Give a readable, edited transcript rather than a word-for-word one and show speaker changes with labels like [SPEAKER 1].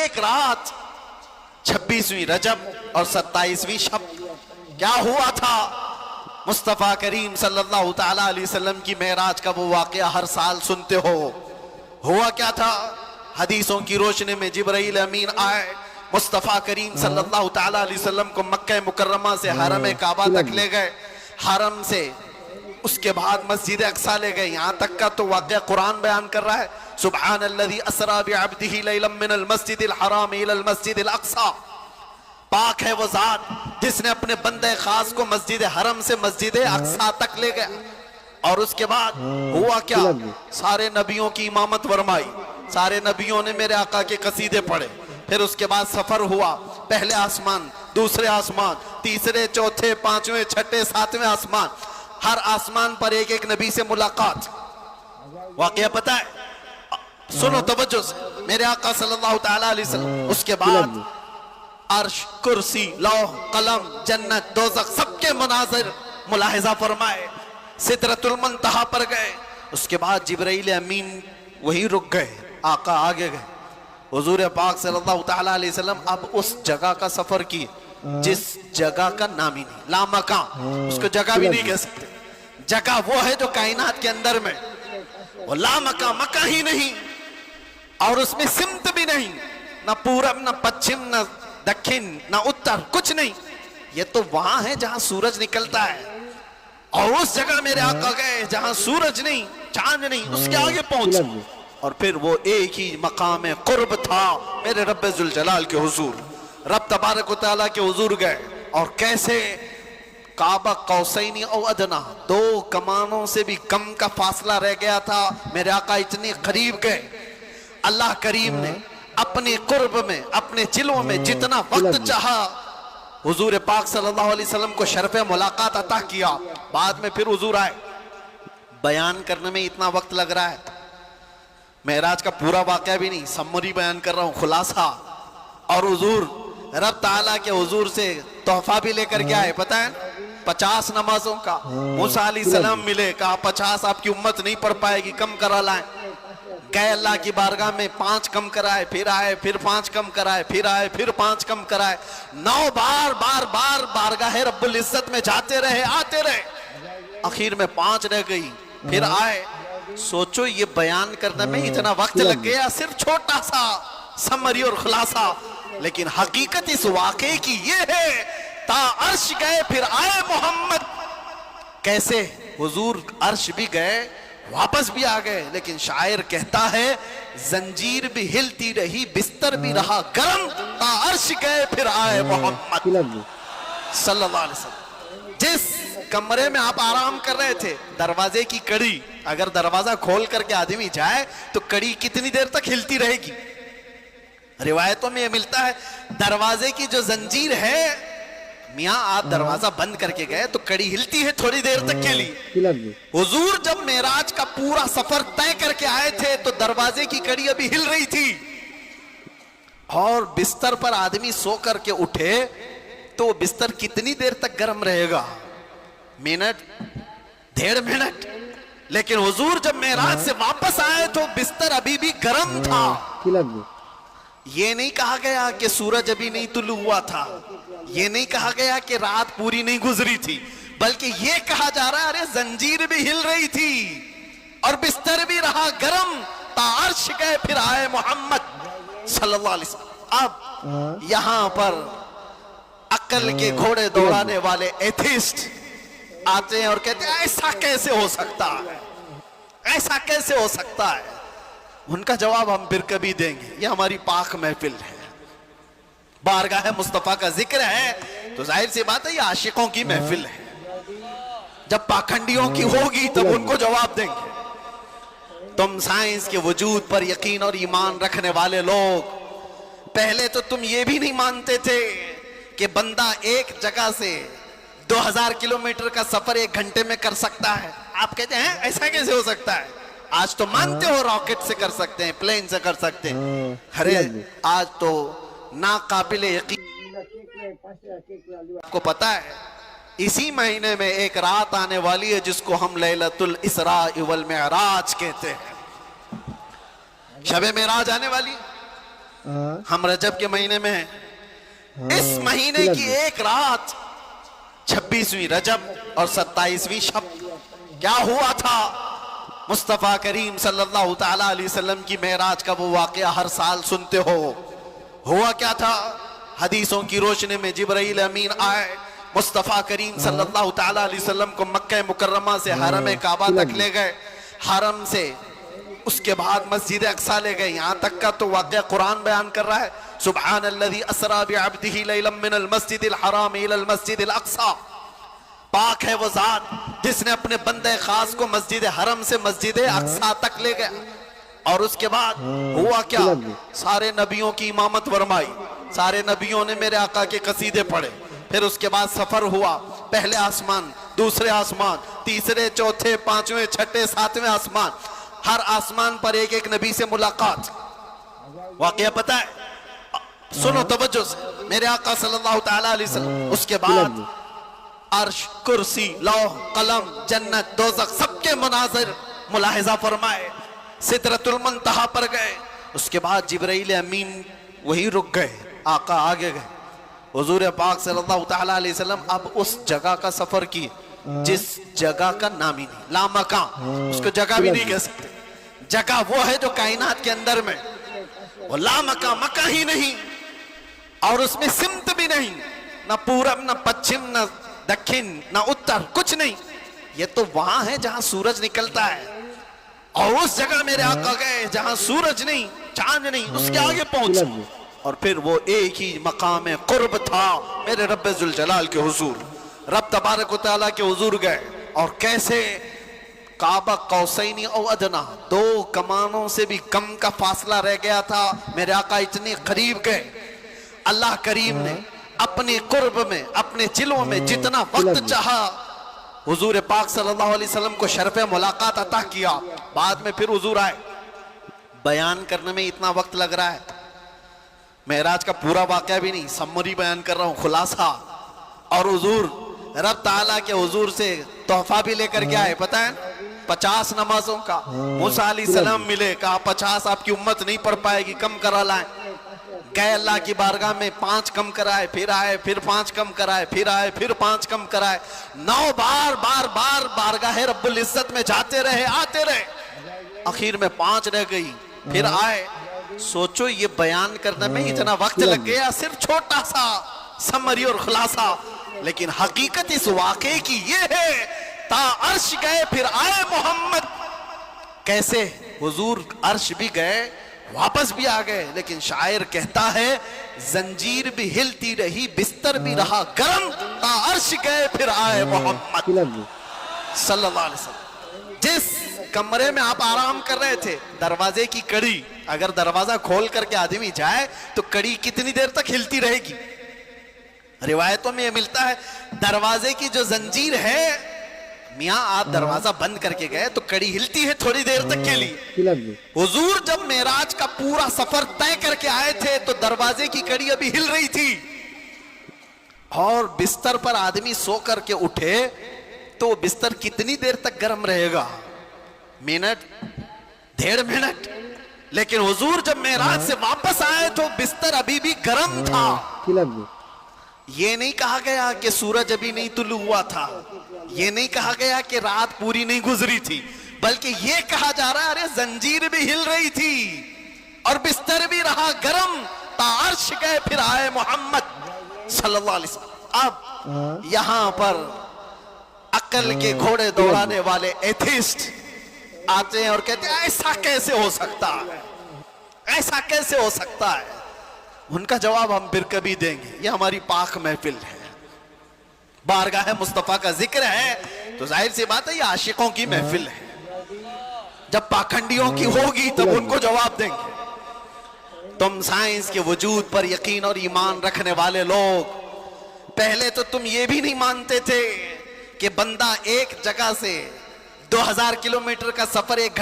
[SPEAKER 1] ایک رات 26ویں رجب اور 27ویں شب کیا ہوا تھا؟ مصطفیٰ کریم صلی اللہ تعالیٰ علیہ وسلم کی معراج کا وہ واقعہ ہر سال سنتے ہو. ہوا کیا تھا؟ حدیثوں کی روشنی میں جبرائیل امین آئے, مصطفیٰ کریم صلی اللہ تعالیٰ علیہ وسلم کو مکہ مکرمہ سے حرم کعبہ تک لے گئے, حرم سے اس کے بعد مسجد اقصیٰ لے گئے. یہاں تک کا تو واقعہ قرآن بیان کر رہا ہے, سبحان الذی اسریٰ بعبدہ لیلا من المسجد الحرام الی المسجد الاقصیٰ. پاک ہے وہ ذات جس نے اپنے بندے خاص کو مسجد حرم سے مسجد اقصیٰ تک لے گیا. اور اس کے بعد ہوا کیا؟ سارے نبیوں کی امامت فرمائی, سارے نبیوں نے میرے آقا کے قصیدے پڑھے. پھر اس کے بعد سفر ہوا, پہلے آسمان, دوسرے آسمان, تیسرے, چوتھے, پانچویں, چھٹے, ساتویں آسمان. ہر آسمان پر ایک ایک نبی سے ملاقات. واقعہ پتہ ہے؟ سنو توجہ سے, میرے آقا صلی اللہ تعالیٰ علیہ وسلم اس کے بعد عرش, کرسی, لوح, قلم, جنت, دوزخ سب کے مناظر ملاحظہ فرمائے. سدرۃ المنتہا پر گئے. اس کے بعد جبرائیل امین وہی رک گئے, آقا آگے گئے. حضور پاک صلی اللہ تعالیٰ علیہ وسلم اب اس جگہ کا سفر کیے جس جگہ کا نام ہی نہیں, لامکان, اس کو جگہ بھی نہیں کہہ سکتے. جگہ وہ ہے جو کائنات کے اندر میں, وہ لامکان, مکہ ہی نہیں, اور اس میں سمت بھی نہیں, نہ پورب, نہ پچھم, نہ دکھن, نہ اتر, کچھ نہیں. یہ تو وہاں ہے جہاں سورج نکلتا ہے, اور اس جگہ میرے آقا گئے جہاں سورج نہیں, چاند نہیں, اس کے آگے پہنچے. اور پھر وہ ایک ہی مقام قرب تھا میرے رب ذوالجلال کے حضور. رب تبارک و تعالیٰ کے حضور گئے, اور کیسے کعبہ قوسین او ادنا, دو کمانوں سے بھی کم کا فاصلہ رہ گیا تھا. میرے آقا اتنے قریب گئے, اللہ کریم نے اپنے قرب میں, اپنے جلووں میں جتنا وقت چاہا حضور پاک صلی اللہ علیہ وسلم کو شرف ملاقات عطا کیا. بعد میں پھر حضور آئے. بیان کرنے میں اتنا وقت لگ رہا ہے, معراج کا پورا واقعہ بھی نہیں, سمری بیان کر رہا ہوں, خلاصہ. اور حضور رب تعالیٰ کے حضور سے تحفہ بھی لے کر کے آئے, پتہ ہے 50 نمازوں کا. موسیٰ علیہ السلام ملے, کہا 50 آپ کی امت نہیں پڑھ پائے گی, کم کرا لائیں. گئے اللہ کی بارگاہ میں, 5 کم کرائے, پھر آئے, پھر 5 کم کرائے, پھر آئے, پھر 5 کم کرائے. 9 بار بارگاہ رب العزت میں جاتے رہے, آتے رہے, آخر میں 5 رہ گئی. پھر آئے. سوچو یہ بیان کرنے میں اتنا وقت لگ گیا, صرف چھوٹا سا سمری اور خلاصہ, لیکن حقیقت اس واقعے کی یہ ہے, تا عرش گئے پھر آئے محمد. کیسے؟ حضور عرش بھی گئے, واپس بھی آ گئے, لیکن شاعر کہتا ہے زنجیر بھی ہلتی رہی, بستر بھی رہا گرم, تا عرش گئے پھر آئے محمد صلی اللہ علیہ وسلم. جس کمرے میں آپ آرام کر رہے تھے, دروازے کی کڑی, اگر دروازہ کھول کر کے آدمی جائے تو کڑی کتنی دیر تک ہلتی رہے گی؟ روایتوں میں یہ ملتا ہے دروازے کی جو زنجیر ہے, میاں آپ دروازہ بند کر کے گئے تو کڑی ہلتی ہے تھوڑی دیر تک کے لیے. حضور جب معراج کا پورا سفر طے کر کے آئے تھے تو دروازے کی کڑی ابھی ہل رہی تھی, اور بستر پر آدمی سو کر کے اٹھے تو بستر کتنی دیر تک گرم رہے گا؟ Minute, 1.5 minute. لیکن حضور جب معراج سے واپس آئے تو بستر ابھی بھی گرم تھا. یہ نہیں کہا گیا کہ سورج ابھی نہیں طلوع ہوا تھا, یہ نہیں کہا گیا کہ رات پوری نہیں گزری تھی, بلکہ یہ کہا جا رہا ہے ارے زنجیر بھی ہل رہی تھی اور بستر بھی رہا گرم, تا عرش گئے پھر آئے محمد صلی اللہ علیہ وسلم. اب یہاں پر عقل کے گھوڑے دوڑانے والے ایتھیسٹ آتے ہیں اور کہتے ہیں ایسا کیسے ہو سکتا ہے, ایسا کیسے ہو سکتا ہے. ان کا جواب ہم پھر کبھی دیں گے, یہ ہماری پاک محفل ہے, بارگاہ مصطفیٰ کا ذکر ہے, تو ظاہر سی بات ہے یہ عاشقوں کی محفل ہے. جب پاکھنڈیوں کی ہوگی تب ان کو جواب دیں گے. تم سائنس کے وجود پر یقین اور ایمان رکھنے والے لوگ, پہلے تو تم یہ بھی نہیں مانتے تھے کہ بندہ ایک جگہ سے 2000 کلومیٹر کا سفر 1 گھنٹے میں کر سکتا ہے. آپ کہتے ہیں ایسا کیسے ہو سکتا ہے؟ آج تو مانتے ہو راکٹ سے کر سکتے ہیں, پلین سے کر سکتے ہیں. ارے آج تو ناقابل یقین. آپ کو پتا ہے اسی مہینے میں ایک رات آنے والی ہے جس کو ہم لیلۃ الاسراء والمعراج کہتے ہیں. شب معراج آنے والی. ہم رجب کے مہینے میں ہیں. اس مہینے کی ایک رات 26ویں رجب اور 27ویں شب کیا ہوا تھا؟ مصطفیٰ کریم صلی اللہ تعالیٰ علیہ وسلم کی معراج کا وہ واقعہ ہر سال سنتے ہو. ہوا کیا تھا؟ حدیثوں کی روشنی میں جبرائیل امین آئے، مصطفیٰ کریم صلی اللہ تعالیٰ علیہ وسلم کو مکہ مکرمہ سے حرم کعبہ تک لے گئے، حرم سے اس کے بعد مسجد اقصی لے گئے. یہاں تک کا تو واقعہ قرآن بیان کر رہا ہے، سبحان الذی اسری بعبدہ لیلا من المسجد الحرام الی المسجد الاقصی. پاک ہے وہ ذات جس نے اپنے بندے خاص کو مسجد حرم سے مسجد اقصی تک لے گیا. اور اس کے بعد ہوا کیا؟ سارے نبیوں کی امامت فرمائی، سارے نبیوں نے میرے آقا کے قصیدے پڑھے. پھر اس کے بعد سفر ہوا، پہلے آسمان، دوسرے آسمان، تیسرے، چوتھے، پانچویں، چھٹے، ساتویں آسمان. ہر آسمان پر ایک ایک نبی سے ملاقات. واقعہ پتہ ہے؟ سنو توجہ سے، میرے آقا صلی اللہ تعالیٰ علیہ وسلم اس کے بعد عرش، کرسی، لوح، قلم، جنت، دوزخ سب کے مناظر ملاحظہ فرمائے. سدرۃ المنتہا پر گئے. اس کے بعد جبرائیل امین وہی رک گئے، آقا آگے گئے. حضور پاک صلی اللہ تعالیٰ علیہ وسلم اب اس جگہ کا سفر کی جس جگہ کا نام ہی نہیں، لامکان، اس کو جگہ بھی نہیں کہہ سکتے. جگہ وہ ہے جو کائنات کے اندر میں، وہ لامکان، مکہ ہی نہیں، اور اس میں سمت بھی نہیں، نہ پورب، نہ پچھم، نہ دکھن، نہ اتر، کچھ نہیں. یہ تو وہاں ہے جہاں سورج نکلتا ہے. اور اس جگہ میرے آقا گئے جہاں سورج نہیں، چاند نہیں، اس کے آگے پہنچ. اور پھر وہ ایک ہی مقام قرب تھا میرے رب ذوالجلال کے حضور. رب تبارک و تعالیٰ کے حضور گئے، اور کیسے کعبہ قوسین او ادنا، دو کمانوں سے بھی کم کا فاصلہ رہ گیا تھا. میرے آقا اتنے قریب گئے. اللہ کریم نے اپنے قرب میں، اپنے جلووں میں جتنا وقت چاہا حضور پاک صلی اللہ علیہ وسلم کو شرف ملاقات عطا کیا. بعد میں پھر حضور آئے. بیان کرنے میں اتنا وقت لگ رہا ہے، معراج کا پورا واقعہ بھی نہیں، سمری بیان کر رہا ہوں، خلاصہ. اور حضور رب تعالیٰ کے حضور سے تحفہ بھی لے کر کے آئے، پتہ ہے 50 نمازوں کا. موسیٰ علیہ السلام ملے، کہا 50 آپ کی امت نہیں پڑھ پائے گی، کم کرا لائیں. گئے اللہ کی بارگاہ میں، 5 کم کرائے، پھر آئے، پھر 5 کم کرائے، پھر آئے، پھر 5 کم کرائے. 9 بار بارگاہ رب العزت میں جاتے رہے، آتے رہے. آخر میں 5 رہ گئی، پھر آئے. سوچو یہ بیان کرنے میں اتنا وقت لگ گیا، صرف چھوٹا سا سمری اور خلاصہ. لیکن حقیقت اس واقعے کی یہ ہے، تا عرش گئے پھر آئے محمد. کیسے؟ حضور عرش بھی گئے، واپس بھی آ گئے. لیکن شاعر کہتا ہے زنجیر بھی ہلتی رہی، بستر بھی رہا گرم، تا عرش گئے پھر آئے محمد صلی اللہ علیہ وسلم. جس کمرے میں آپ آرام کر رہے تھے، دروازے کی کڑی، اگر دروازہ کھول کر کے آدمی جائے تو کڑی کتنی دیر تک ہلتی رہے گی؟ روایتوں میں یہ ملتا ہے دروازے کی جو زنجیر ہے، میاں آپ دروازہ بند کر کے گئے تو کڑی ہلتی ہے تھوڑی دیر تک کے لیے. حضور جب معراج کا پورا سفر طے کر کے آئے تھے تو دروازے کی کڑی ابھی ہل رہی تھی. اور بستر پر آدمی سو کر کے اٹھے تو بستر کتنی دیر تک گرم رہے گا؟ Minute, 1.5 minute. لیکن حضور جب معراج سے واپس آئے تو بستر ابھی بھی گرم تھا. یہ نہیں کہا گیا کہ سورج ابھی نہیں طلوع ہوا تھا، یہ نہیں کہا گیا کہ رات پوری نہیں گزری تھی، بلکہ یہ کہا جا رہا ہے ارے زنجیر بھی ہل رہی تھی اور بستر بھی رہا گرم، تا عرش گئے پھر آئے محمد صلی اللہ علیہ وسلم. اب یہاں پر عقل کے گھوڑے دوڑانے والے ایتھیسٹ آتے ہیں اور کہتے ہیں ایسا کیسے ہو سکتا ہے، ایسا کیسے ہو سکتا ہے. ان کا جواب ہم پھر کبھی دیں گے. یہ ہماری پاک محفل ہے، بارگاہ مصطفیٰ کا ذکر ہے تو ظاہر سی بات ہے یہ عاشقوں کی محفل ہے. جب پاکھنڈیوں کی ہوگی تب ان کو جواب دیں گے. تم سائنس کے وجود پر یقین اور ایمان رکھنے والے لوگ، پہلے تو تم یہ بھی نہیں مانتے تھے کہ بندہ ایک جگہ سے 2000 کلومیٹر کا سفر ایک